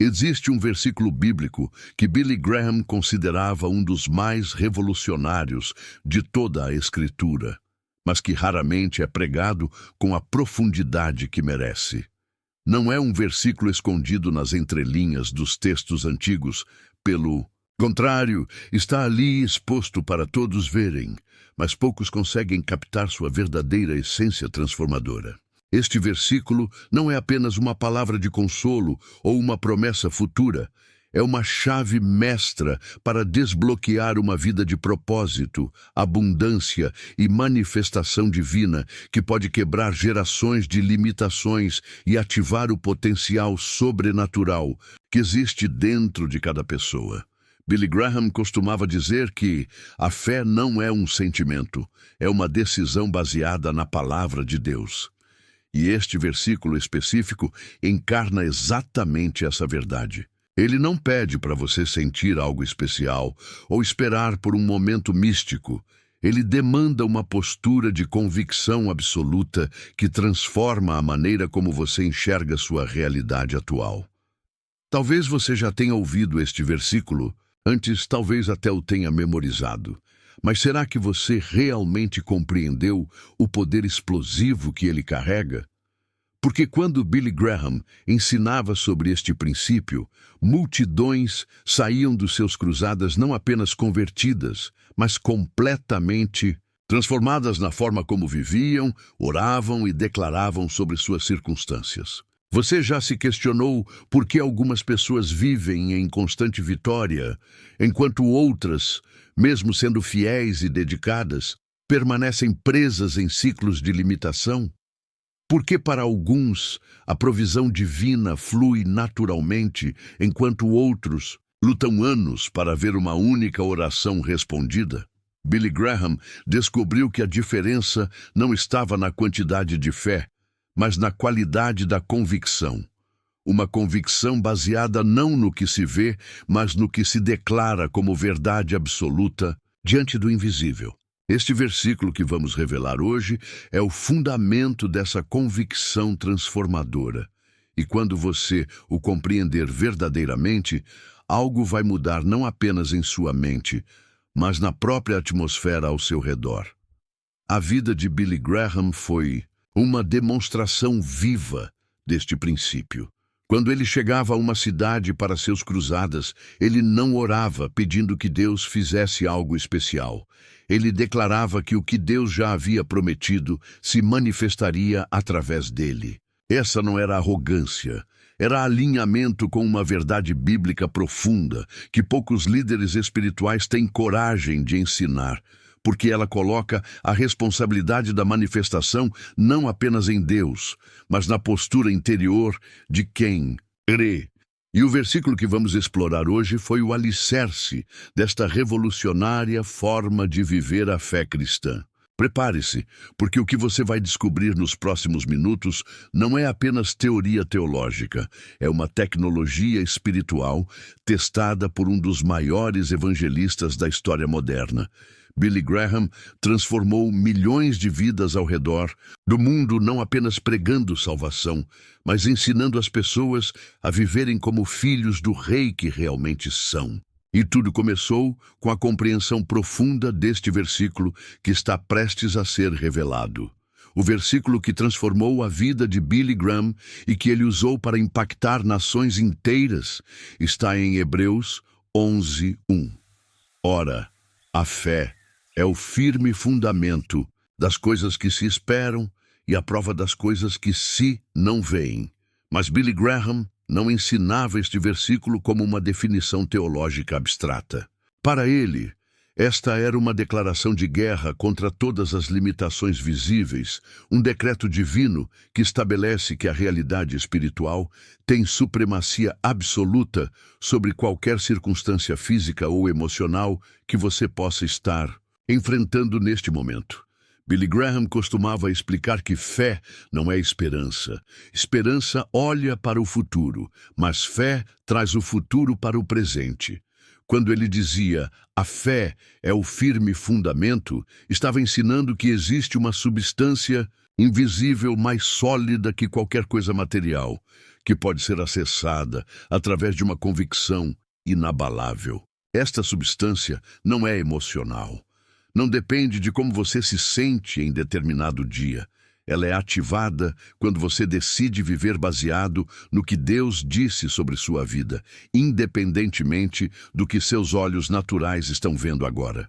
Existe um versículo bíblico que Billy Graham considerava um dos mais revolucionários de toda a Escritura, mas que raramente é pregado com a profundidade que merece. Não é um versículo escondido nas entrelinhas dos textos antigos, pelo contrário, está ali exposto para todos verem, mas poucos conseguem captar sua verdadeira essência transformadora. Este versículo não é apenas uma palavra de consolo ou uma promessa futura, é uma chave mestra para desbloquear uma vida de propósito, abundância e manifestação divina que pode quebrar gerações de limitações e ativar o potencial sobrenatural que existe dentro de cada pessoa. Billy Graham costumava dizer que a fé não é um sentimento, é uma decisão baseada na palavra de Deus. E este versículo específico encarna exatamente essa verdade. Ele não pede para você sentir algo especial ou esperar por um momento místico. Ele demanda uma postura de convicção absoluta que transforma a maneira como você enxerga sua realidade atual. Talvez você já tenha ouvido este versículo, antes talvez até o tenha memorizado. Mas será que você realmente compreendeu o poder explosivo que ele carrega? Porque quando Billy Graham ensinava sobre este princípio, multidões saíam dos seus cruzadas não apenas convertidas, mas completamente transformadas na forma como viviam, oravam e declaravam sobre suas circunstâncias. Você já se questionou por que algumas pessoas vivem em constante vitória, enquanto outras, mesmo sendo fiéis e dedicadas, permanecem presas em ciclos de limitação? Por que para alguns a provisão divina flui naturalmente, enquanto outros lutam anos para ver uma única oração respondida? Billy Graham descobriu que a diferença não estava na quantidade de fé, mas na qualidade da convicção. Uma convicção baseada não no que se vê, mas no que se declara como verdade absoluta diante do invisível. Este versículo que vamos revelar hoje é o fundamento dessa convicção transformadora. E quando você o compreender verdadeiramente, algo vai mudar não apenas em sua mente, mas na própria atmosfera ao seu redor. A vida de Billy Graham foi uma demonstração viva deste princípio. Quando ele chegava a uma cidade para seus cruzadas, ele não orava pedindo que Deus fizesse algo especial. Ele declarava que o que Deus já havia prometido se manifestaria através dele. Essa não era arrogância, era alinhamento com uma verdade bíblica profunda que poucos líderes espirituais têm coragem de ensinar, porque ela coloca a responsabilidade da manifestação não apenas em Deus, mas na postura interior de quem crê. E o versículo que vamos explorar hoje foi o alicerce desta revolucionária forma de viver a fé cristã. Prepare-se, porque o que você vai descobrir nos próximos minutos não é apenas teoria teológica, é uma tecnologia espiritual testada por um dos maiores evangelistas da história moderna. Billy Graham transformou milhões de vidas ao redor do mundo não apenas pregando salvação, mas ensinando as pessoas a viverem como filhos do Rei que realmente são. E tudo começou com a compreensão profunda deste versículo que está prestes a ser revelado. O versículo que transformou a vida de Billy Graham e que ele usou para impactar nações inteiras está em Hebreus 11:1. Ora, a fé é o firme fundamento das coisas que se esperam e a prova das coisas que se não veem. Mas Billy Graham não ensinava este versículo como uma definição teológica abstrata. Para ele, esta era uma declaração de guerra contra todas as limitações visíveis, um decreto divino que estabelece que a realidade espiritual tem supremacia absoluta sobre qualquer circunstância física ou emocional que você possa estar enfrentando neste momento. Billy Graham costumava explicar que fé não é esperança. Esperança olha para o futuro, mas fé traz o futuro para o presente. Quando ele dizia, a fé é o firme fundamento, estava ensinando que existe uma substância invisível mais sólida que qualquer coisa material, que pode ser acessada através de uma convicção inabalável. Esta substância não é emocional. Não depende de como você se sente em determinado dia. Ela é ativada quando você decide viver baseado no que Deus disse sobre sua vida, independentemente do que seus olhos naturais estão vendo agora.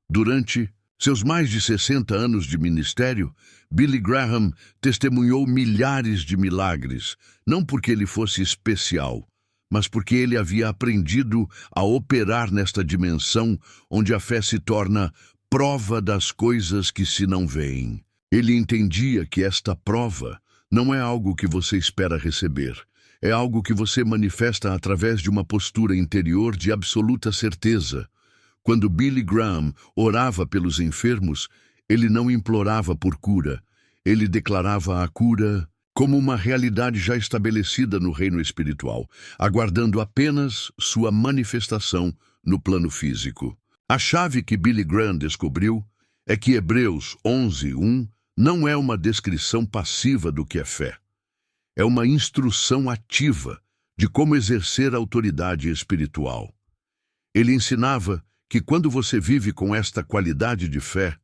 Durante seus mais de 60 anos de ministério, Billy Graham testemunhou milhares de milagres, não porque ele fosse especial, mas porque ele havia aprendido a operar nesta dimensão onde a fé se torna prova das coisas que se não veem. Ele entendia que esta prova não é algo que você espera receber, é algo que você manifesta através de uma postura interior de absoluta certeza. Quando Billy Graham orava pelos enfermos, ele não implorava por cura, ele declarava a cura como uma realidade já estabelecida no reino espiritual, aguardando apenas sua manifestação no plano físico. A chave que Billy Graham descobriu é que Hebreus 11:1 não é uma descrição passiva do que é fé. É uma instrução ativa de como exercer a autoridade espiritual. Ele ensinava que quando você vive com esta qualidade de fé,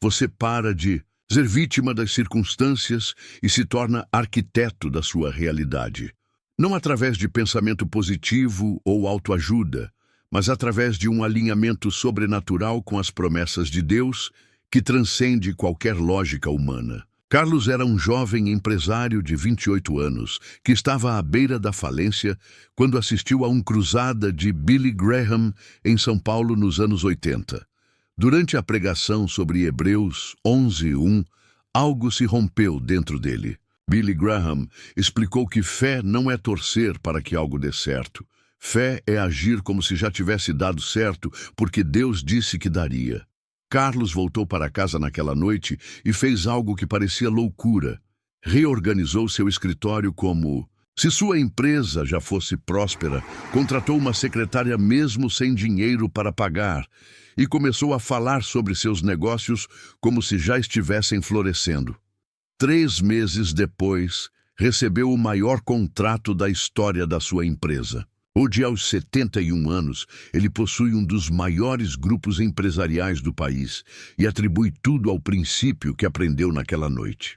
você para de ser vítima das circunstâncias e se torna arquiteto da sua realidade. Não através de pensamento positivo ou autoajuda, mas através de um alinhamento sobrenatural com as promessas de Deus que transcende qualquer lógica humana. Carlos era um jovem empresário de 28 anos que estava à beira da falência quando assistiu a uma cruzada de Billy Graham em São Paulo nos anos 80. Durante a pregação sobre Hebreus 11:1, algo se rompeu dentro dele. Billy Graham explicou que fé não é torcer para que algo dê certo. Fé é agir como se já tivesse dado certo, porque Deus disse que daria. Carlos voltou para casa naquela noite e fez algo que parecia loucura. Reorganizou seu escritório como se sua empresa já fosse próspera, contratou uma secretária mesmo sem dinheiro para pagar e começou a falar sobre seus negócios como se já estivessem florescendo. 3 meses depois, recebeu o maior contrato da história da sua empresa. Hoje, aos 71 anos, ele possui um dos maiores grupos empresariais do país e atribui tudo ao princípio que aprendeu naquela noite.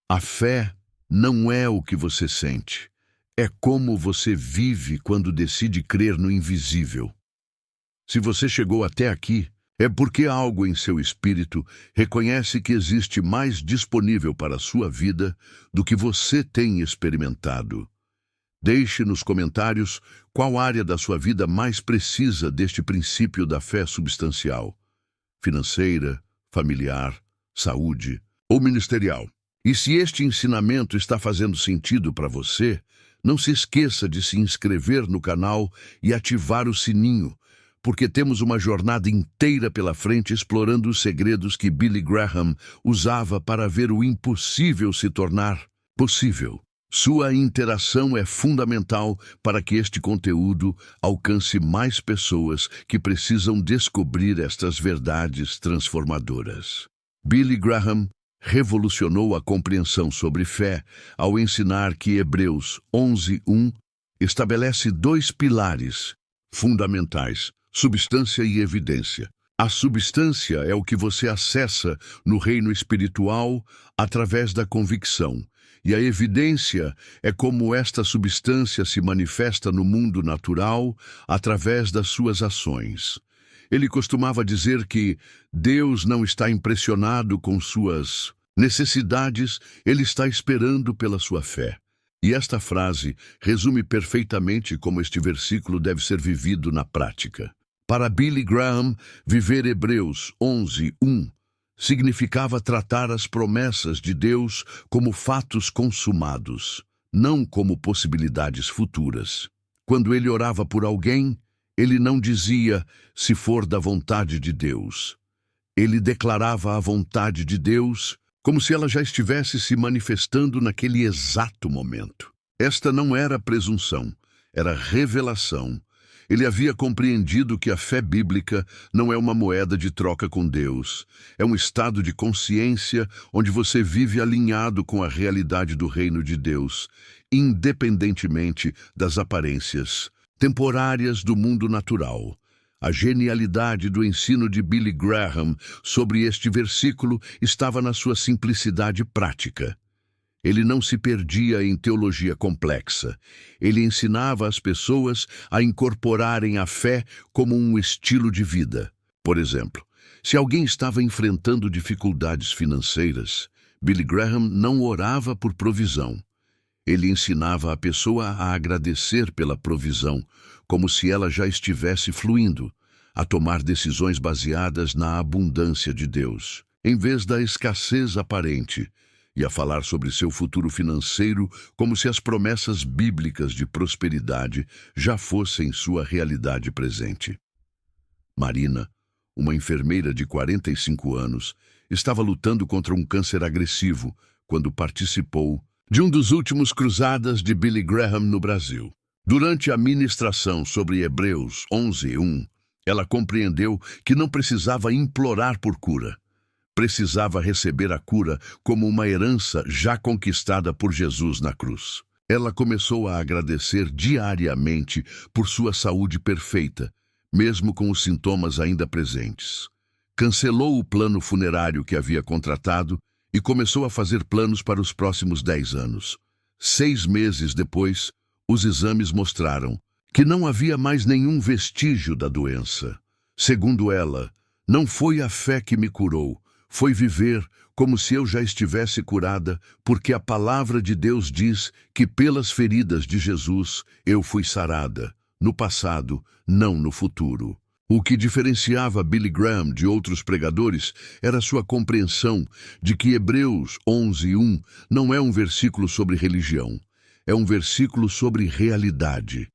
A fé não é o que você sente, é como você vive quando decide crer no invisível. Se você chegou até aqui, é porque algo em seu espírito reconhece que existe mais disponível para a sua vida do que você tem experimentado. Deixe nos comentários qual área da sua vida mais precisa deste princípio da fé substancial: financeira, familiar, saúde ou ministerial. E se este ensinamento está fazendo sentido para você, não se esqueça de se inscrever no canal e ativar o sininho, porque temos uma jornada inteira pela frente explorando os segredos que Billy Graham usava para ver o impossível se tornar possível. Sua interação é fundamental para que este conteúdo alcance mais pessoas que precisam descobrir estas verdades transformadoras. Billy Graham revolucionou a compreensão sobre fé ao ensinar que Hebreus 11:1 estabelece 2 pilares fundamentais: substância e evidência. A substância é o que você acessa no reino espiritual através da convicção. E a evidência é como esta substância se manifesta no mundo natural através das suas ações. Ele costumava dizer que Deus não está impressionado com suas necessidades, ele está esperando pela sua fé. E esta frase resume perfeitamente como este versículo deve ser vivido na prática. Para Billy Graham, viver Hebreus 11:1 significava tratar as promessas de Deus como fatos consumados, não como possibilidades futuras. Quando ele orava por alguém, ele não dizia, se for da vontade de Deus. Ele declarava a vontade de Deus como se ela já estivesse se manifestando naquele exato momento. Esta não era presunção, era revelação. Ele havia compreendido que a fé bíblica não é uma moeda de troca com Deus. É um estado de consciência onde você vive alinhado com a realidade do reino de Deus, independentemente das aparências temporárias do mundo natural. A genialidade do ensino de Billy Graham sobre este versículo estava na sua simplicidade prática. Ele não se perdia em teologia complexa. Ele ensinava as pessoas a incorporarem a fé como um estilo de vida. Por exemplo, se alguém estava enfrentando dificuldades financeiras, Billy Graham não orava por provisão. Ele ensinava a pessoa a agradecer pela provisão, como se ela já estivesse fluindo, a tomar decisões baseadas na abundância de Deus, em vez da escassez aparente, e a falar sobre seu futuro financeiro como se as promessas bíblicas de prosperidade já fossem sua realidade presente. Marina, uma enfermeira de 45 anos, estava lutando contra um câncer agressivo quando participou de um dos últimos cruzadas de Billy Graham no Brasil. Durante a ministração sobre Hebreus 11:1, ela compreendeu que não precisava implorar por cura. Precisava receber a cura como uma herança já conquistada por Jesus na cruz. Ela começou a agradecer diariamente por sua saúde perfeita, mesmo com os sintomas ainda presentes. Cancelou o plano funerário que havia contratado e começou a fazer planos para os próximos 10 anos. 6 meses depois, os exames mostraram que não havia mais nenhum vestígio da doença. Segundo ela, não foi a fé que me curou, foi viver como se eu já estivesse curada, porque a palavra de Deus diz que pelas feridas de Jesus eu fui sarada, no passado, não no futuro. O que diferenciava Billy Graham de outros pregadores era sua compreensão de que Hebreus 11:1 não é um versículo sobre religião, é um versículo sobre realidade.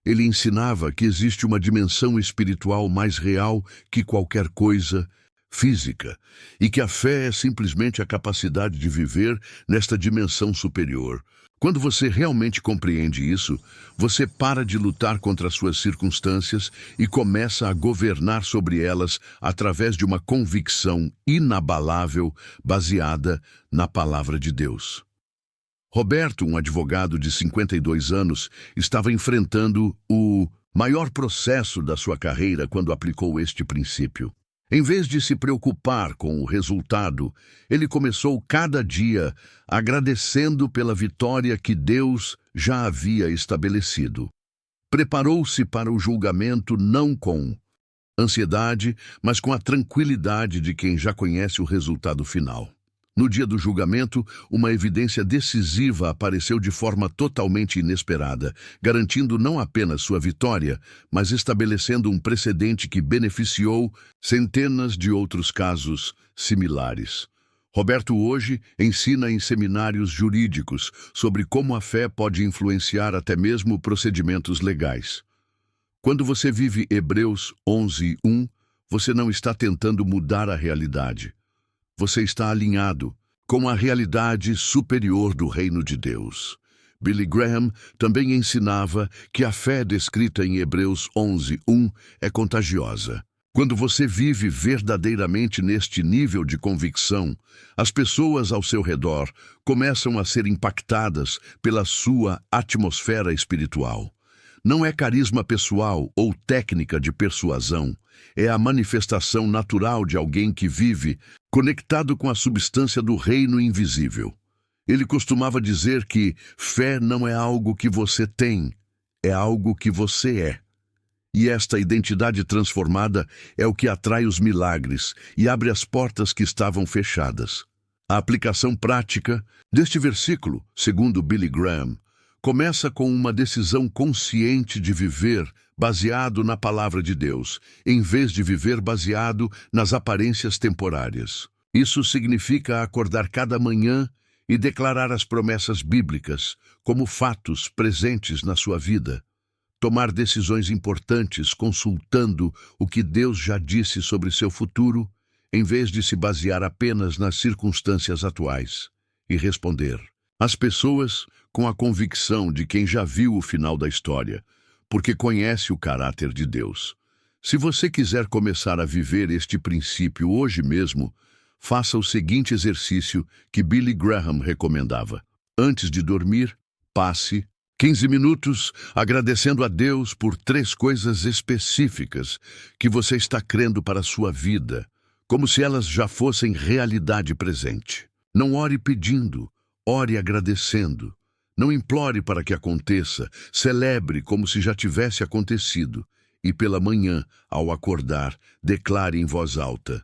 Ele ensinava que existe uma dimensão espiritual mais real que qualquer coisa física, e que a fé é simplesmente a capacidade de viver nesta dimensão superior. Quando você realmente compreende isso, você para de lutar contra as suas circunstâncias e começa a governar sobre elas através de uma convicção inabalável baseada na palavra de Deus. Roberto, um advogado de 52 anos, estava enfrentando o maior processo da sua carreira quando aplicou este princípio. Em vez de se preocupar com o resultado, ele começou cada dia agradecendo pela vitória que Deus já havia estabelecido. Preparou-se para o julgamento não com ansiedade, mas com a tranquilidade de quem já conhece o resultado final. No dia do julgamento, uma evidência decisiva apareceu de forma totalmente inesperada, garantindo não apenas sua vitória, mas estabelecendo um precedente que beneficiou centenas de outros casos similares. Roberto hoje ensina em seminários jurídicos sobre como a fé pode influenciar até mesmo procedimentos legais. Quando você vive Hebreus 11:1, você não está tentando mudar a realidade. Você está alinhado com a realidade superior do reino de Deus. Billy Graham também ensinava que a fé descrita em Hebreus 11:1 é contagiosa. Quando você vive verdadeiramente neste nível de convicção, as pessoas ao seu redor começam a ser impactadas pela sua atmosfera espiritual. Não é carisma pessoal ou técnica de persuasão, é a manifestação natural de alguém que vive conectado com a substância do reino invisível. Ele costumava dizer que fé não é algo que você tem, é algo que você é. E esta identidade transformada é o que atrai os milagres e abre as portas que estavam fechadas. A aplicação prática deste versículo, segundo Billy Graham, começa com uma decisão consciente de viver baseado na palavra de Deus, em vez de viver baseado nas aparências temporárias. Isso significa acordar cada manhã e declarar as promessas bíblicas como fatos presentes na sua vida. Tomar decisões importantes consultando o que Deus já disse sobre seu futuro, em vez de se basear apenas nas circunstâncias atuais. E responder. As pessoas com a convicção de quem já viu o final da história porque conhece o caráter de Deus. Se você quiser começar a viver este princípio hoje mesmo, faça o seguinte exercício que Billy Graham recomendava. Antes de dormir, passe 15 minutos agradecendo a Deus por 3 coisas específicas que você está crendo para a sua vida, como se elas já fossem realidade presente. Não ore pedindo, ore agradecendo. Não implore para que aconteça, celebre como se já tivesse acontecido. E pela manhã, ao acordar, declare em voz alta: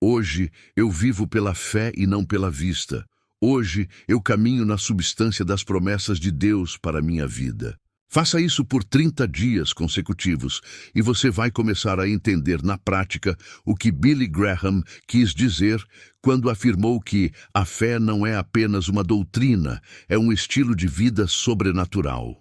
hoje eu vivo pela fé e não pela vista. Hoje eu caminho na substância das promessas de Deus para a minha vida. Faça isso por 30 dias consecutivos e você vai começar a entender na prática o que Billy Graham quis dizer quando afirmou que a fé não é apenas uma doutrina, é um estilo de vida sobrenatural.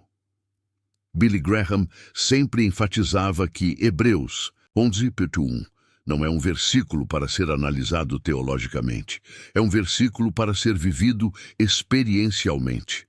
Billy Graham sempre enfatizava que Hebreus 11:1 não é um versículo para ser analisado teologicamente, é um versículo para ser vivido experiencialmente.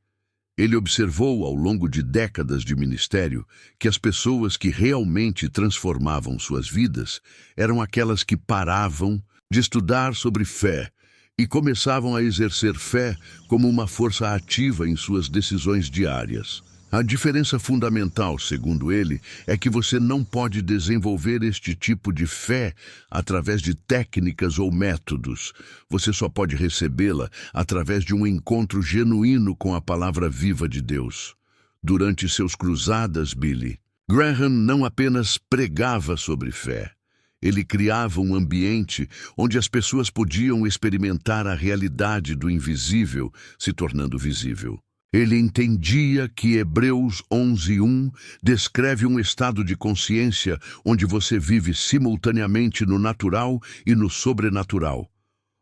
Ele observou ao longo de décadas de ministério que as pessoas que realmente transformavam suas vidas eram aquelas que paravam de estudar sobre fé e começavam a exercer fé como uma força ativa em suas decisões diárias. A diferença fundamental, segundo ele, é que você não pode desenvolver este tipo de fé através de técnicas ou métodos. Você só pode recebê-la através de um encontro genuíno com a palavra viva de Deus. Durante seus cruzadas, Billy Graham não apenas pregava sobre fé. Ele criava um ambiente onde as pessoas podiam experimentar a realidade do invisível se tornando visível. Ele entendia que Hebreus 11:1 descreve um estado de consciência onde você vive simultaneamente no natural e no sobrenatural,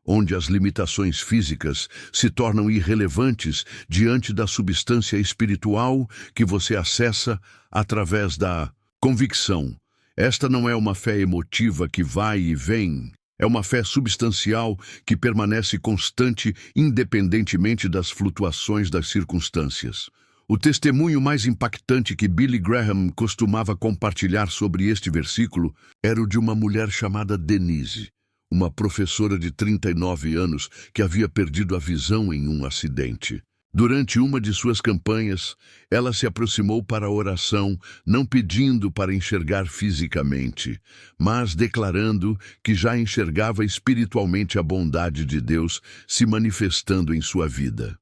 onde as limitações físicas se tornam irrelevantes diante da substância espiritual que você acessa através da convicção. Esta não é uma fé emotiva que vai e vem. É uma fé substancial que permanece constante independentemente das flutuações das circunstâncias. O testemunho mais impactante que Billy Graham costumava compartilhar sobre este versículo era o de uma mulher chamada Denise, uma professora de 39 anos que havia perdido a visão em um acidente. Durante uma de suas campanhas, ela se aproximou para a oração, não pedindo para enxergar fisicamente, mas declarando que já enxergava espiritualmente a bondade de Deus se manifestando em sua vida.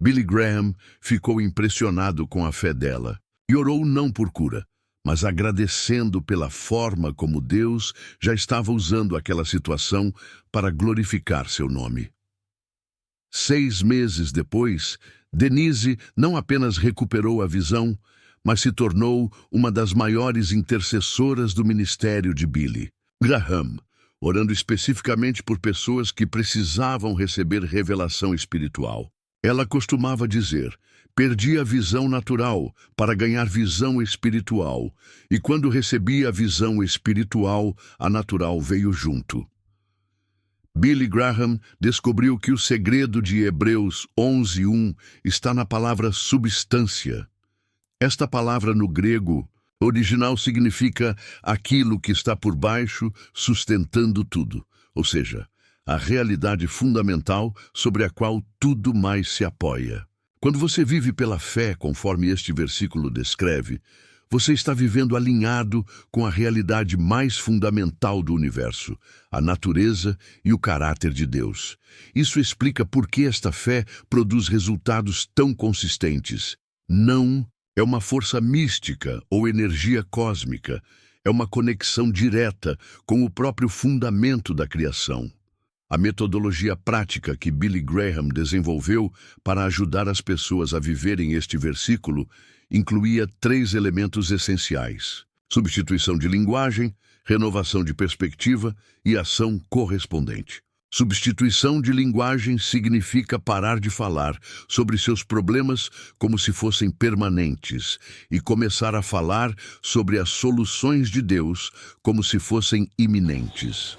Billy Graham ficou impressionado com a fé dela e orou não por cura, mas agradecendo pela forma como Deus já estava usando aquela situação para glorificar seu nome. 6 meses depois, Denise não apenas recuperou a visão, mas se tornou uma das maiores intercessoras do ministério de Billy Graham, orando especificamente por pessoas que precisavam receber revelação espiritual. Ela costumava dizer: perdi a visão natural para ganhar visão espiritual, e quando recebi a visão espiritual, a natural veio junto. Billy Graham descobriu que o segredo de Hebreus 11:1 está na palavra substância. Esta palavra no grego original significa aquilo que está por baixo, sustentando tudo, ou seja, a realidade fundamental sobre a qual tudo mais se apoia. Quando você vive pela fé, conforme este versículo descreve, você está vivendo alinhado com a realidade mais fundamental do universo, a natureza e o caráter de Deus. Isso explica por que esta fé produz resultados tão consistentes. Não é uma força mística ou energia cósmica, é uma conexão direta com o próprio fundamento da criação. A metodologia prática que Billy Graham desenvolveu para ajudar as pessoas a viverem este versículo incluía 3 elementos essenciais: substituição de linguagem, renovação de perspectiva e ação correspondente. Substituição de linguagem significa parar de falar sobre seus problemas como se fossem permanentes e começar a falar sobre as soluções de Deus como se fossem iminentes.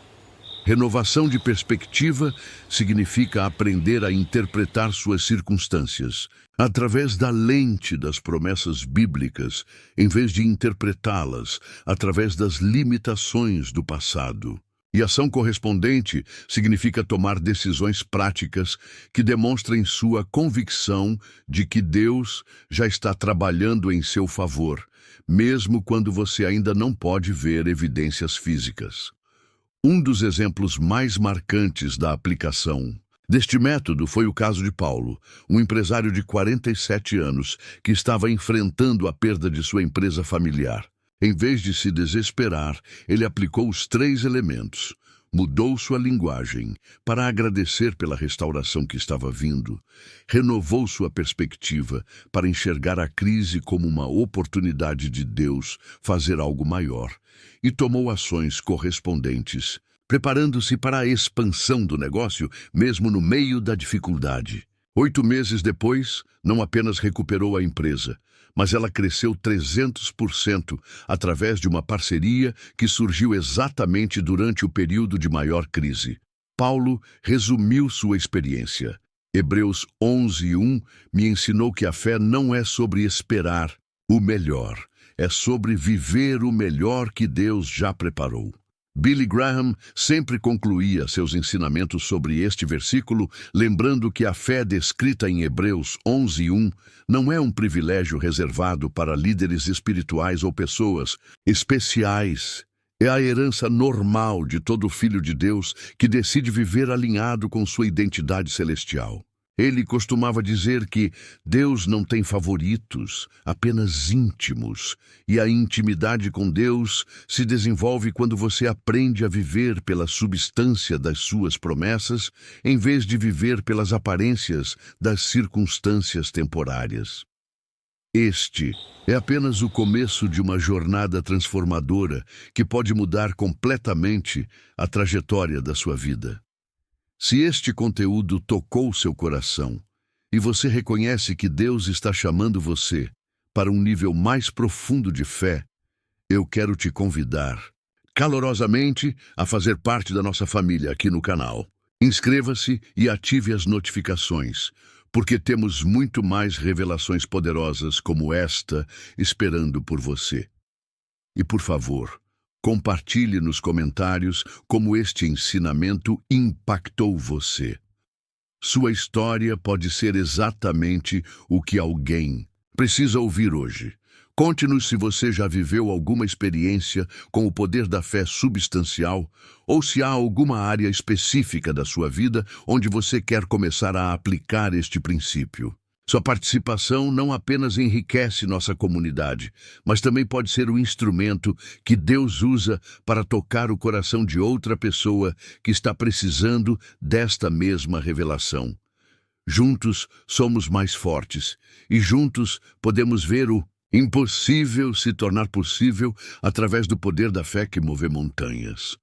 Renovação de perspectiva significa aprender a interpretar suas circunstâncias através da lente das promessas bíblicas, em vez de interpretá-las através das limitações do passado. E ação correspondente significa tomar decisões práticas que demonstrem sua convicção de que Deus já está trabalhando em seu favor, mesmo quando você ainda não pode ver evidências físicas. Um dos exemplos mais marcantes da aplicação deste método foi o caso de Paulo, um empresário de 47 anos que estava enfrentando a perda de sua empresa familiar. Em vez de se desesperar, ele aplicou os 3 elementos. Mudou sua linguagem para agradecer pela restauração que estava vindo. Renovou sua perspectiva para enxergar a crise como uma oportunidade de Deus fazer algo maior. E tomou ações correspondentes, preparando-se para a expansão do negócio, mesmo no meio da dificuldade. 8 meses depois, não apenas recuperou a empresa, mas ela cresceu 300% através de uma parceria que surgiu exatamente durante o período de maior crise. Paulo resumiu sua experiência. Hebreus 11:1 me ensinou que a fé não é sobre esperar o melhor, é sobre viver o melhor que Deus já preparou. Billy Graham sempre concluía seus ensinamentos sobre este versículo, lembrando que a fé descrita em Hebreus 11:1 não é um privilégio reservado para líderes espirituais ou pessoas especiais. É a herança normal de todo filho de Deus que decide viver alinhado com sua identidade celestial. Ele costumava dizer que Deus não tem favoritos, apenas íntimos, e a intimidade com Deus se desenvolve quando você aprende a viver pela substância das suas promessas, em vez de viver pelas aparências das circunstâncias temporárias. Este é apenas o começo de uma jornada transformadora que pode mudar completamente a trajetória da sua vida. Se este conteúdo tocou seu coração e você reconhece que Deus está chamando você para um nível mais profundo de fé, eu quero te convidar calorosamente a fazer parte da nossa família aqui no canal. Inscreva-se e ative as notificações, porque temos muito mais revelações poderosas como esta esperando por você. E por favor, compartilhe nos comentários como este ensinamento impactou você. Sua história pode ser exatamente o que alguém precisa ouvir hoje. Conte-nos se você já viveu alguma experiência com o poder da fé substancial ou se há alguma área específica da sua vida onde você quer começar a aplicar este princípio. Sua participação não apenas enriquece nossa comunidade, mas também pode ser o instrumento que Deus usa para tocar o coração de outra pessoa que está precisando desta mesma revelação. Juntos somos mais fortes e juntos podemos ver o impossível se tornar possível através do poder da fé que move montanhas.